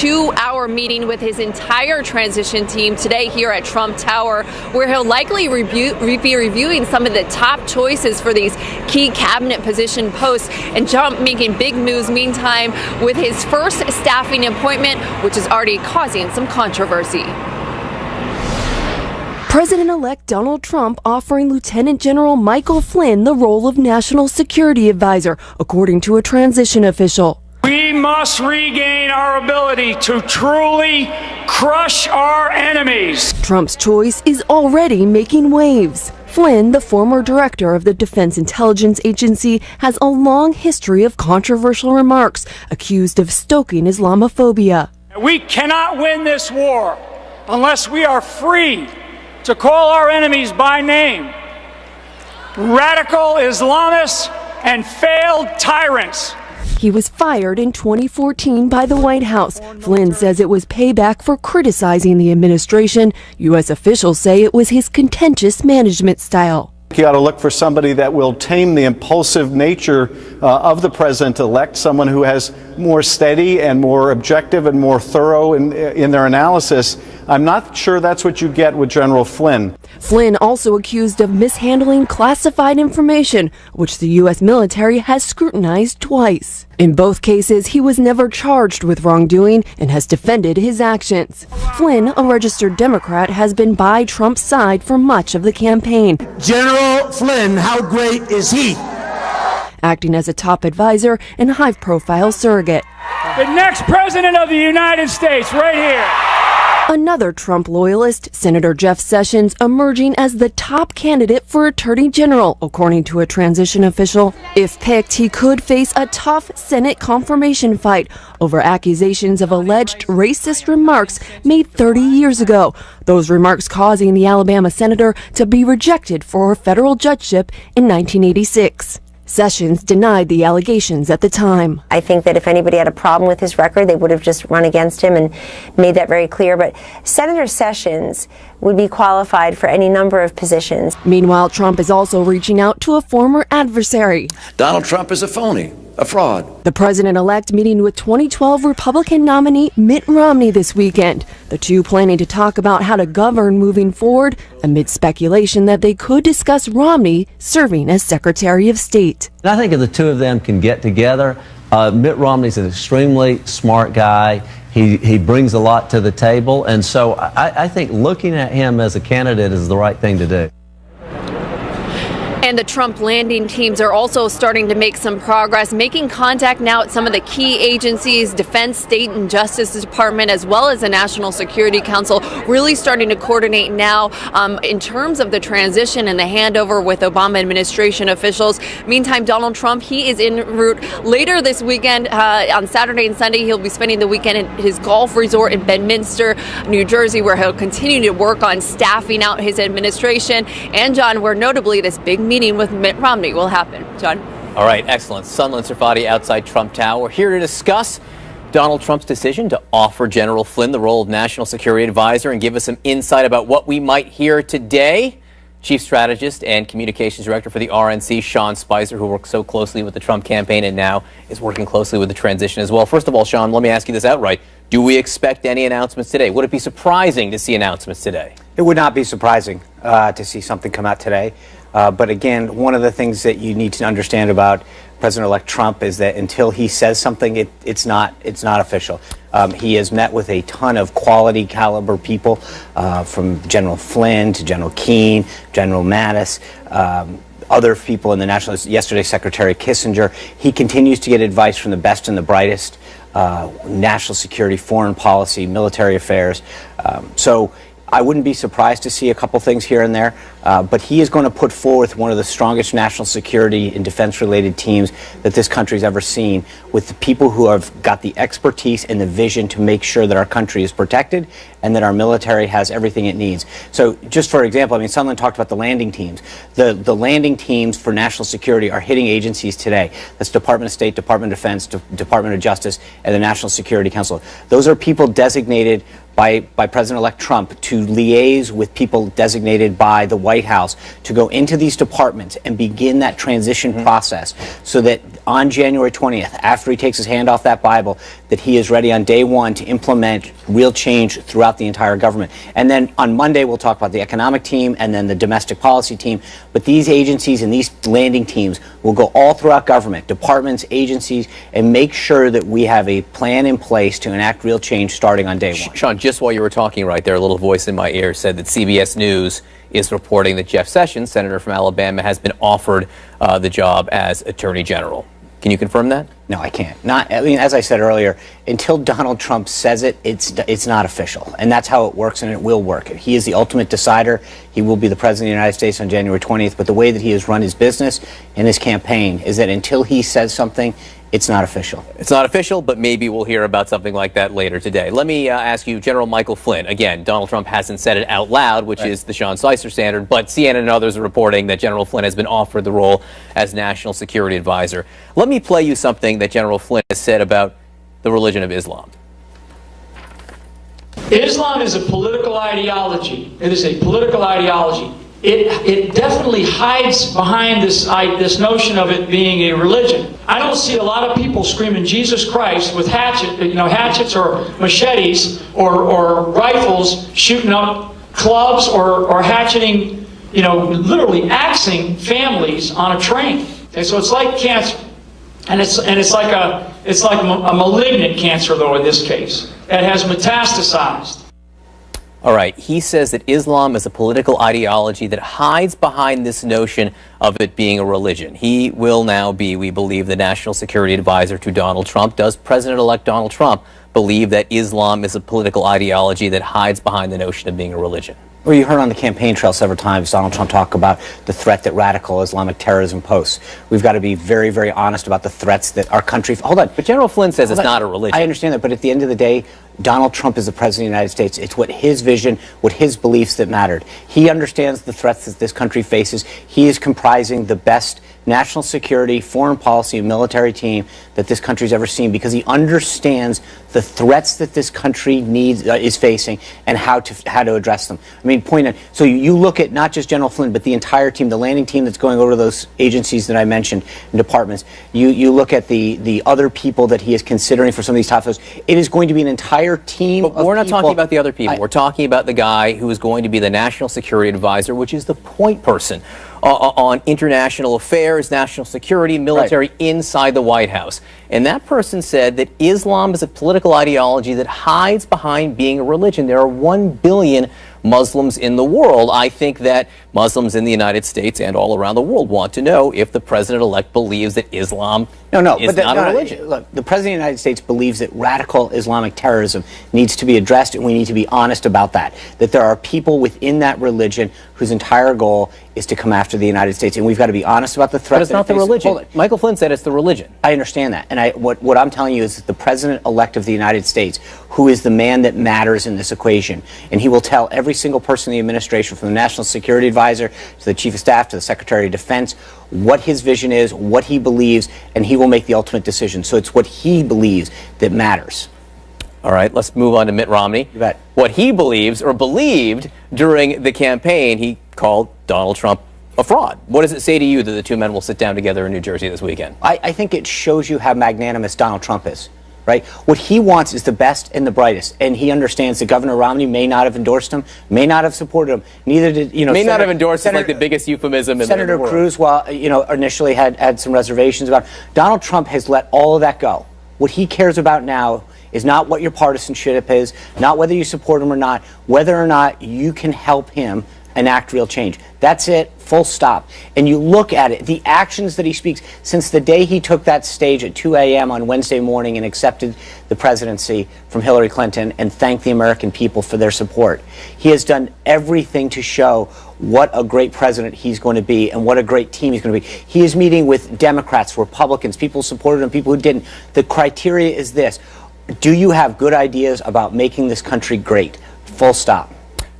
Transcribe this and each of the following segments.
2-hour meeting with his entire transition team today here at Trump Tower, where he'll likely be reviewing some of the top choices for these key cabinet position posts, and Trump making big moves meantime with his first staffing appointment, which is already causing some controversy. President-elect Donald Trump offering Lieutenant General Michael Flynn the role of National Security Advisor, according to a transition official. We must regain our ability to truly crush our enemies. Trump's choice is already making waves. Flynn, the former director of the Defense Intelligence Agency, has a long history of controversial remarks, accused of stoking Islamophobia. We cannot win this war unless we are free to call our enemies by name: radical Islamists and failed tyrants. He was fired in 2014 by the White House. Flynn says it was payback for criticizing the administration. U.S. officials say it was his contentious management style. You ought to look for somebody that will tame the impulsive nature of the president-elect, someone who has more steady and more objective and more thorough in their analysis. I'm not sure that's what you get with General Flynn. Flynn also accused of mishandling classified information, which the U.S. military has scrutinized twice. In both cases, he was never charged with wrongdoing and has defended his actions. Flynn, a registered Democrat, has been by Trump's side for much of the campaign. General Flynn, how great is he? Acting as a top advisor and high-profile surrogate. The next president of the United States, right here. Another Trump loyalist, Senator Jeff Sessions, emerging as the top candidate for Attorney General, according to a transition official. If picked, he could face a tough Senate confirmation fight over accusations of alleged racist remarks made 30 years ago. Those remarks causing the Alabama senator to be rejected for a federal judgeship in 1986. Sessions denied the allegations at the time. I think that if anybody had a problem with his record, they would have just run against him and made that very clear. But Senator Sessions would be qualified for any number of positions. Meanwhile, Trump is also reaching out to a former adversary. Donald Trump is a phony, a fraud. The president-elect meeting with 2012 Republican nominee Mitt Romney this weekend. The two planning to talk about how to govern moving forward amid speculation that they could discuss Romney serving as Secretary of State. And I think if the two of them can get together, Mitt Romney's an extremely smart guy. He brings a lot to the table, and so I think looking at him as a candidate is the right thing to do. And the Trump landing teams are also starting to make some progress, making contact now at some of the key agencies, Defense, State, and Justice Department, as well as the National Security Council, really starting to coordinate now in terms of the transition and the handover with Obama administration officials. Meantime, Donald Trump, he is en route later this weekend. On Saturday and Sunday, he'll be spending the weekend at his golf resort in Bedminster, New Jersey, where he'll continue to work on staffing out his administration. And, John, where notably this big meeting with Mitt Romney will happen. John? All right, excellent. Sunlen Serfati outside Trump Tower. We're here to discuss Donald Trump's decision to offer General Flynn the role of National Security Advisor and give us some insight about what we might hear today. Chief Strategist and Communications Director for the RNC, Sean Spicer, who works so closely with the Trump campaign and now is working closely with the transition as well. First of all, Sean, let me ask you this outright. Do we expect any announcements today? Would it be surprising to see announcements today? It would not be surprising to see something come out today. But again, one of the things that you need to understand about President-elect Trump is that until he says something, it's not official. He has met with a ton of quality caliber people, from General Flynn to General Keane, General Mattis, other people in the national. Yesterday, Secretary Kissinger. He continues to get advice from the best and the brightest. National security, foreign policy, military affairs. So I wouldn't be surprised to see a couple things here and there, but he is going to put forth one of the strongest national security and defense-related teams that this country's ever seen, with the people who have got the expertise and the vision to make sure that our country is protected and that our military has everything it needs. So just for example, I mean, Sunlen talked about the landing teams. The landing teams for national security are hitting agencies today. That's Department of State, Department of Defense, Department of Justice, and the National Security Council. Those are people designated by President-elect Trump to liaise with people designated by the White House to go into these departments and begin that transition process, so that on January 20th, after he takes his hand off that Bible, that he is ready on day one to implement real change throughout the entire government. And then on Monday, we'll talk about the economic team and then the domestic policy team. But these agencies and these landing teams will go all throughout government, departments, agencies, and make sure that we have a plan in place to enact real change starting on day one. Sean, just while you were talking right there, a little voice in my ear said that CBS News is reporting that Jeff Sessions, senator from Alabama, has been offered the job as Attorney General. Can you confirm that? No, I can't. I mean, as I said earlier, until Donald Trump says it, it's not official. And that's how it works, and it will work. He is the ultimate decider. He will be the president of the United States on January 20th. But the way that he has run his business and his campaign is that until he says something, it's not official. It's not official, but maybe we'll hear about something like that later today. Let me ask you, General Michael Flynn. Again, Donald Trump hasn't said it out loud, which is the Sean Spicer standard, but CNN and others are reporting that General Flynn has been offered the role as National Security Advisor. Let me play you something that General Flynn has said about the religion of Islam. Islam is a political ideology. It is a political ideology. It definitely hides behind this notion of it being a religion. I don't see a lot of people screaming Jesus Christ with hatchets or machetes or rifles, shooting up clubs or hatcheting, literally axing families on a train. Okay, so it's like cancer, and it's like a malignant cancer, though, in this case, that has metastasized. All right, he says that Islam is a political ideology that hides behind this notion of it being a religion. He will now be, we believe, the National Security Advisor to Donald Trump. Does President-elect Donald Trump believe that Islam is a political ideology that hides behind the notion of being a religion? Well, you heard on the campaign trail several times Donald Trump talk about the threat that radical Islamic terrorism poses. We've got to be very, very honest about the threats that our country... Hold on. But General Flynn says it's not a religion. I understand that, but at the end of the day, Donald Trump is the president of the United States. It's what his vision, what his beliefs that mattered. He understands the threats that this country faces. He is comprising the best national security, foreign policy, and military team that this country's ever seen, because he understands the threats that this country is facing and how to address them. I mean, so you look at not just General Flynn, but the entire team, the landing team that's going over to those agencies that I mentioned and departments. You look at the other people that he is considering for some of these top posts. It is going to be an entire team of people. But we're not talking about the other people. We're talking about the guy who is going to be the National Security Advisor, which is the point person on international affairs, national security, military inside the White House. And that person said that Islam is a political ideology that hides behind being a religion. There are 1 billion Muslims in the world. I think that Muslims in the United States and all around the world want to know if the president-elect believes that Islam is not a religion. Look, the president of the United States believes that radical Islamic terrorism needs to be addressed, and we need to be honest about that. That there are people within that religion whose entire goal is to come after the United States, and we've got to be honest about the threat. But it's not the religion. Michael Flynn said it's the religion. I understand that, and what I'm telling you is that the president-elect of the United States, who is the man that matters in this equation, and he will tell every single person in the administration, from the National Security Advisor to the Chief of Staff to the Secretary of Defense, what his vision is, what he believes, and he will make the ultimate decision. So it's what he believes that matters. All right, let's move on to Mitt Romney. You bet. What he believes or believed during the campaign, he called Donald Trump a fraud. What does it say to you that the two men will sit down together in New Jersey this weekend? I think it shows you how magnanimous Donald Trump is. Right? What he wants is the best and the brightest, and he understands that Governor Romney may not have endorsed him, may not have supported him, neither did may not have endorsed him, like the biggest euphemism in Senator the world. Cruz, while initially had some reservations about. Donald Trump has let all of that go. What he cares about now is not what your partisanship is, not whether you support him or not, whether or not you can help him enact real change. That's it, full stop. And you look at it, the actions that he speaks, since the day he took that stage at 2 a.m. on Wednesday morning and accepted the presidency from Hillary Clinton and thanked the American people for their support, he has done everything to show what a great president he's going to be and what a great team he's going to be. He is meeting with Democrats, Republicans, people who supported him, people who didn't. The criteria is this: do you have good ideas about making this country great? Full stop.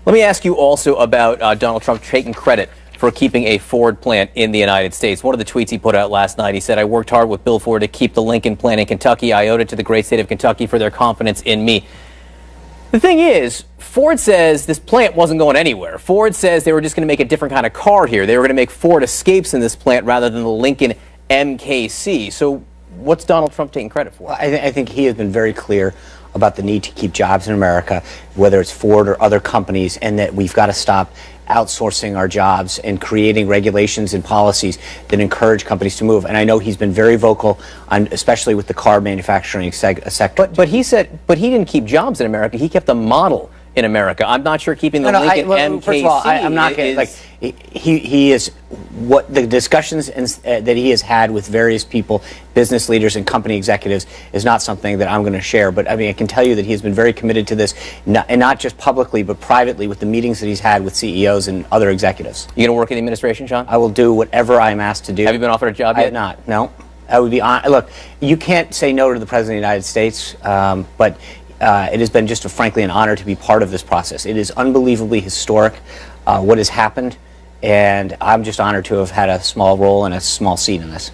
Let me ask you also about Donald Trump taking credit for keeping a Ford plant in the United States. One of the tweets he put out last night, he said, "I worked hard with Bill Ford to keep the Lincoln plant in Kentucky. I owed it to the great state of Kentucky for their confidence in me." The thing is, Ford says this plant wasn't going anywhere. Ford says they were just going to make a different kind of car here. They were going to make Ford Escapes in this plant rather than the Lincoln MKC. So what's Donald Trump taking credit for? Well, I think he has been very clear about the need to keep jobs in America, whether it's Ford or other companies, and that we've got to stop outsourcing our jobs and creating regulations and policies that encourage companies to move. And I know he's been very vocal on, especially with the car manufacturing sector. But he didn't keep jobs in America. He kept a model in America. I'm not sure keeping the Lincoln MKC. First of all, I'm not going like he is what the discussions that he has had with various people, business leaders and company executives, is not something that I'm going to share. But I mean, I can tell you that he has been very committed to this, and not just publicly, but privately with the meetings that he's had with CEOs and other executives. You going to work in the administration, Sean? I will do whatever I'm asked to do. Have you been offered a job yet? I have not. No. I would be on. Look, you can't say no to the President of the United States, but it has been just, frankly, an honor to be part of this process. It is unbelievably historic what has happened, and I'm just honored to have had a small role and a small seat in this.